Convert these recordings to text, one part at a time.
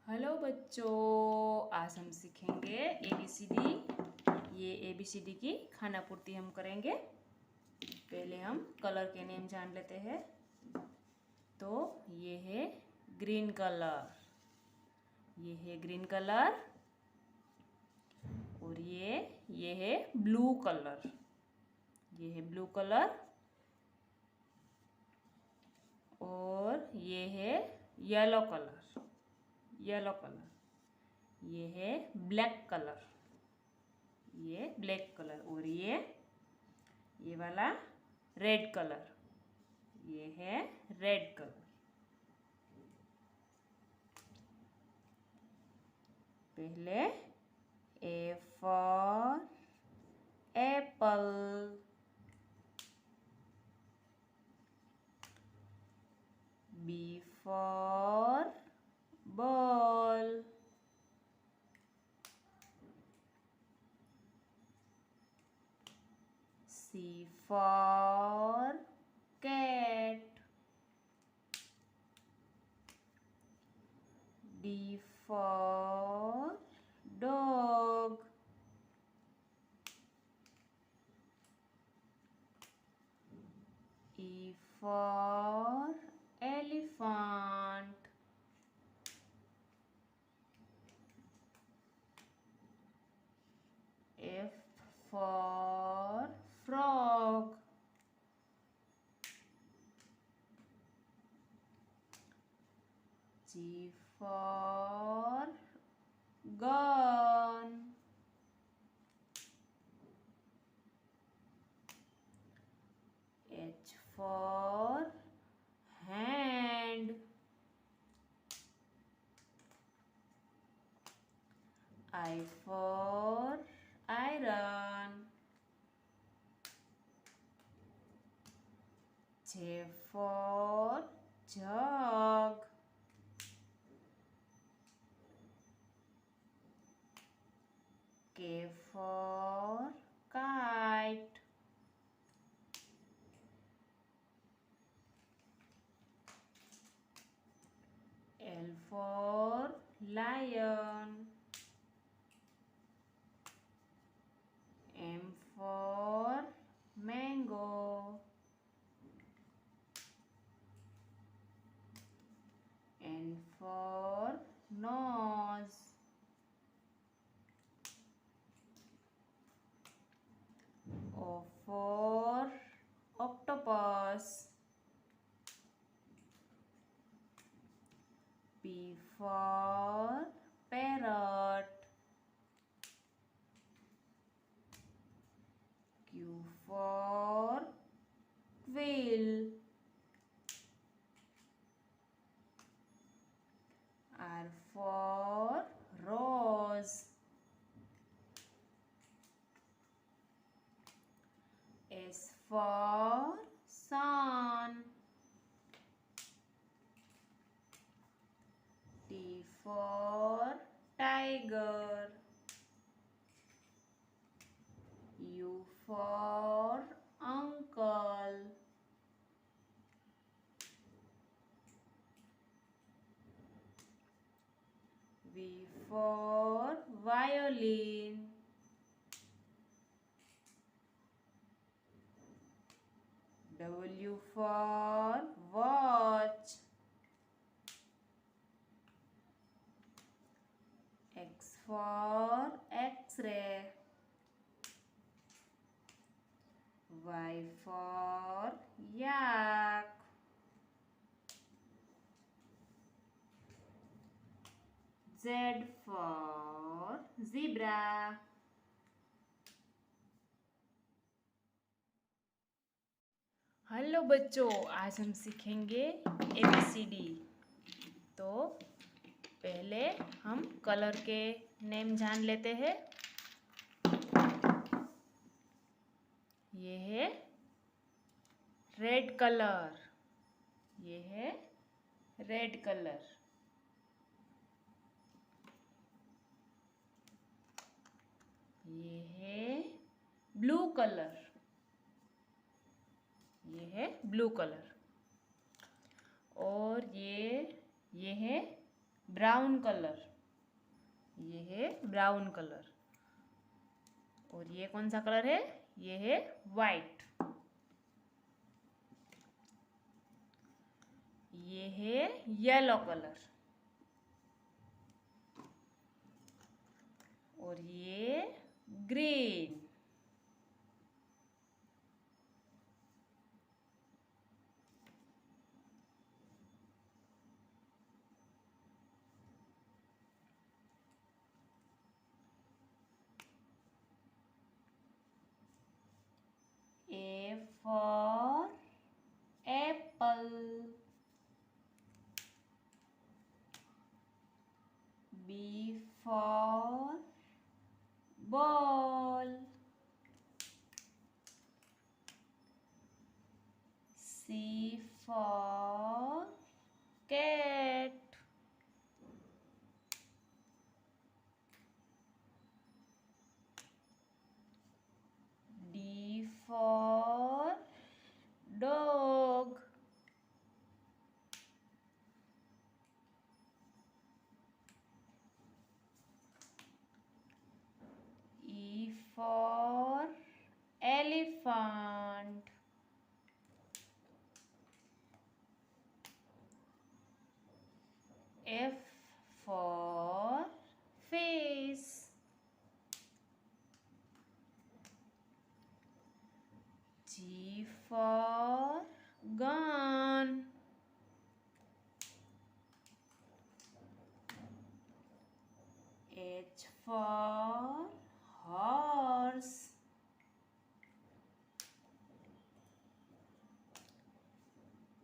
Hello बच्चों, आज हम सीखेंगे ABCD। ये ABCD की खाना पूर्ति हम करेंगे। पहले हम कलर के नेम जान लेते हैं। तो ये है ग्रीन कलर, ये है ग्रीन कलर। और ये है ब्लू कलर, ये है ब्लू कलर। और ये है येलो कलर, येलो कलर। ये है ब्लैक कलर, ये ब्लैक कलर। और ये वाला रेड कलर, ये है रेड कलर। पहले A for apple, B for ball, C for cat, D for dog, E for elephant, F for frog, G for gun, H for hand, I for iron, J for jug, K for kite, L for lion, M for mango, N for nose, O for octopus, P for parrot, Q for quail, R for rose, S for sun, T for tiger, U for uncle, V for violin, W for watch, X for X-ray, Y for yak, Z for zebra. Hello बच्चों, आज हम सीखेंगे ABCD। तो पहले हम colour के name जान लेते हैं। ये है रेड कलर, ये है रेड कलर। ये है ब्लू कलर, ये है ब्लू कलर। और ये है ब्राउन कलर, ये है ब्राउन कलर। और ये कौन सा कलर है? ये है वाइट। ये है येलो कलर। और ये green. A for apple. B for ball. C for cat. D for dog. E for elephant. F for fish. G for gun. H for horse.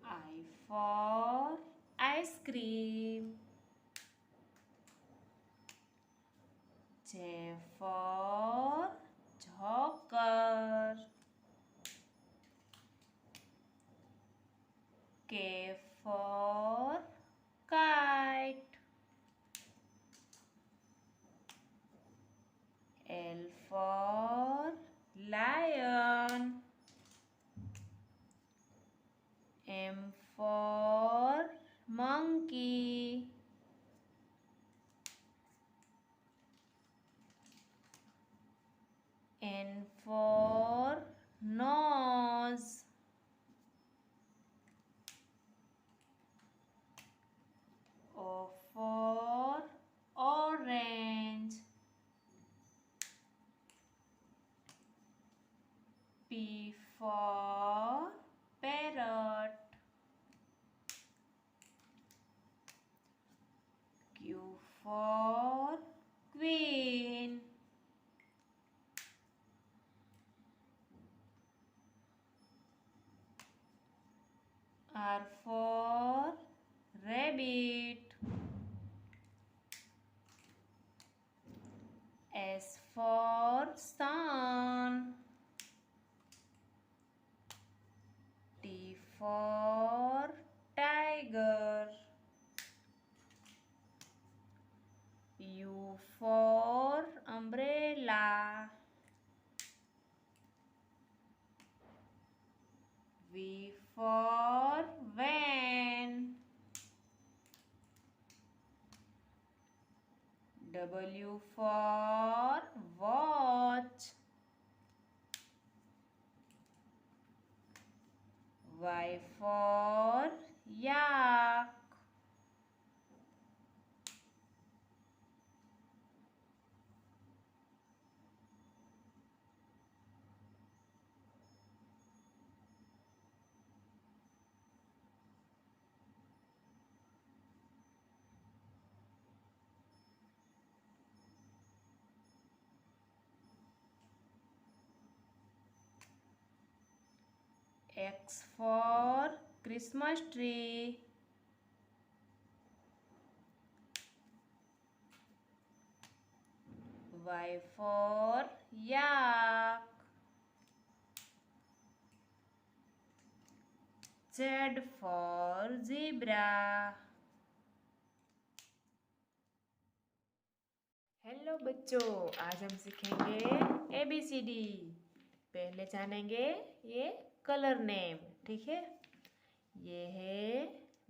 I for ice cream. J for joker. K for kite. L for lion. M for monkey. N for nose. O for orange. P for parrot. Q for queen. R for rabbit. S for sun. T for tiger. U for umbrella. V for van. W for watch. Y for yak. X for Christmas tree. Y for yak. Z for zebra. Hello बच्चों, आज हम सीखेंगे ABCD। पहले जानेंगे ये colour name, ठीक है। ये है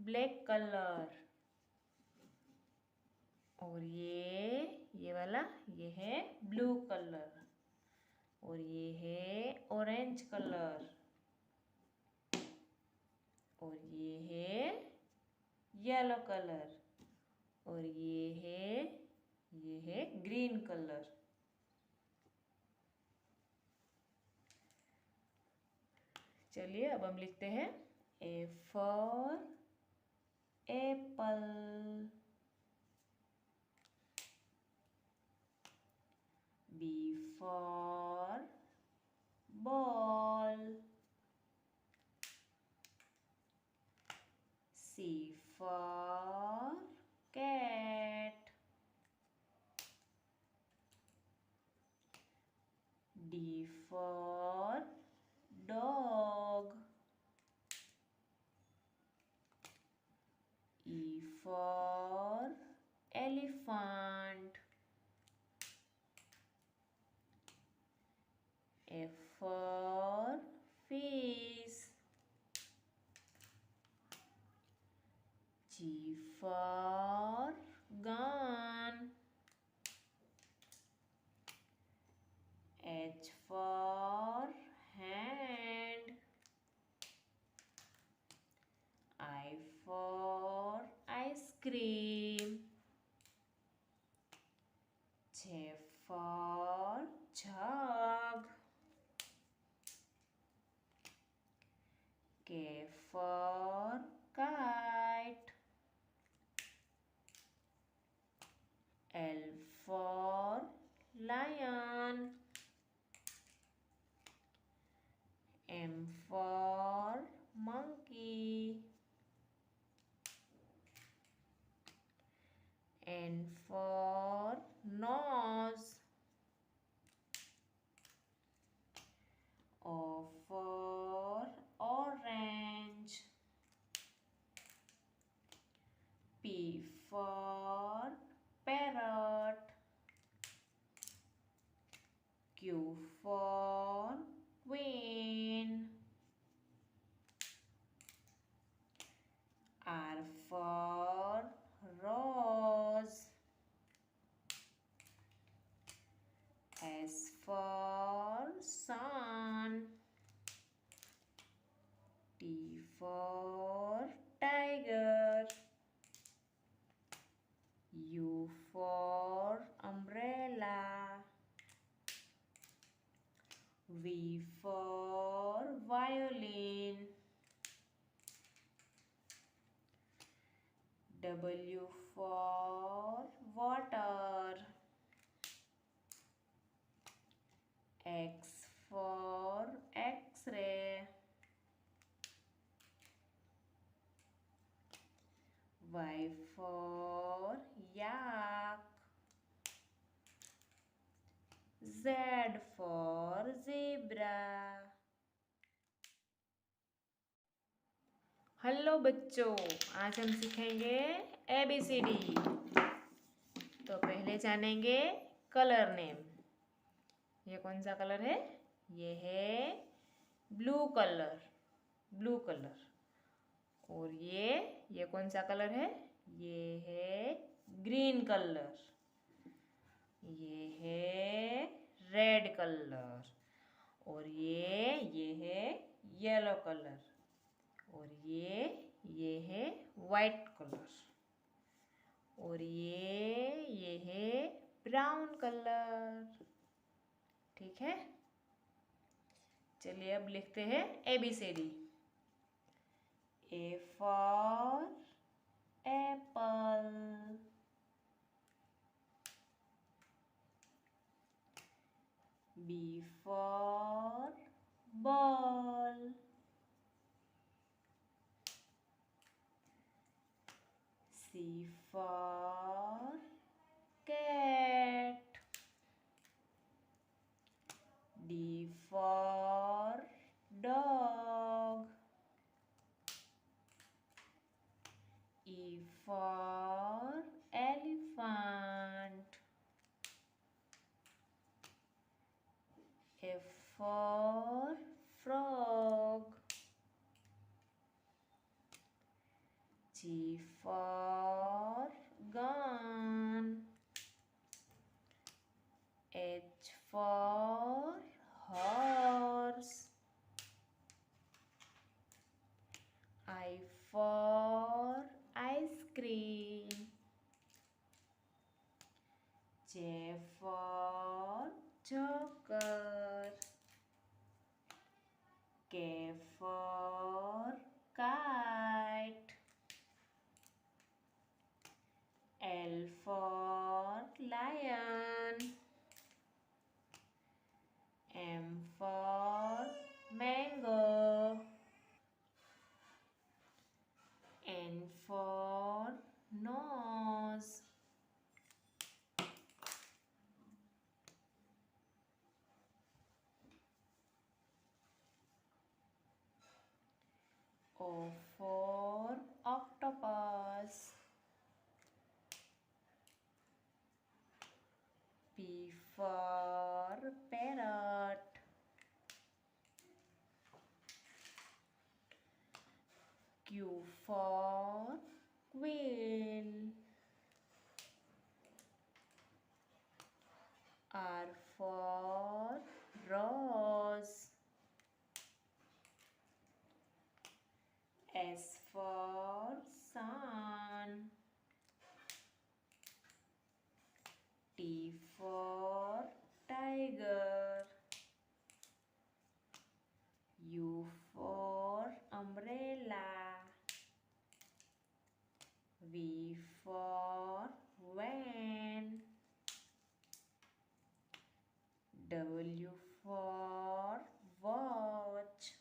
ब्लैक कलर, और ये वाला ये है ब्लू कलर, और ये है ऑरेंज कलर, और ये है येलो कलर, और ये है ग्रीन कलर। चलिए अब हम लिखते हैं A for apple, B for ball, C for cat, D for dog, E for elephant, F for fish, G for gun, H for hand, I for ice cream, J for jug, K for kite, L for lion, M for monkey, N for nose, O for orange, P for parrot, Q for queen, R for rose, S for sun, T for tiger, U for umbrella, V for violin, W for water, X for X-ray, Y for yak, Z for zebra। Hello बच्चों, आज हम सीखेंगे ABCD। तो पहले जानेंगे colour name. ये कौन सा कलर है? ये है ब्लू कलर, ब्लू कलर। और ये कौन सा कलर है? ये है ग्रीन कलर। ये है रेड कलर। और ये है येलो कलर। और ये है वाइट कलर। और ये है ब्राउन कलर। ठीक है, चलिए अब लिखते हैं ABCD। A for apple, B for ball, C for cat, D for dog, E for elephant, F for frog, G for gun, Joker. K for kite. L for lion. M for mango. N for nose. O for octopus. P for parrot. Q for quail. R for rose. S for sun. T for tiger. U for umbrella. V for van. W for watch.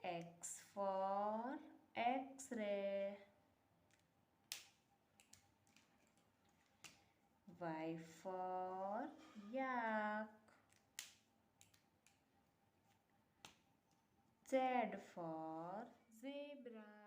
X for X-ray. Y for yak. Z for zebra.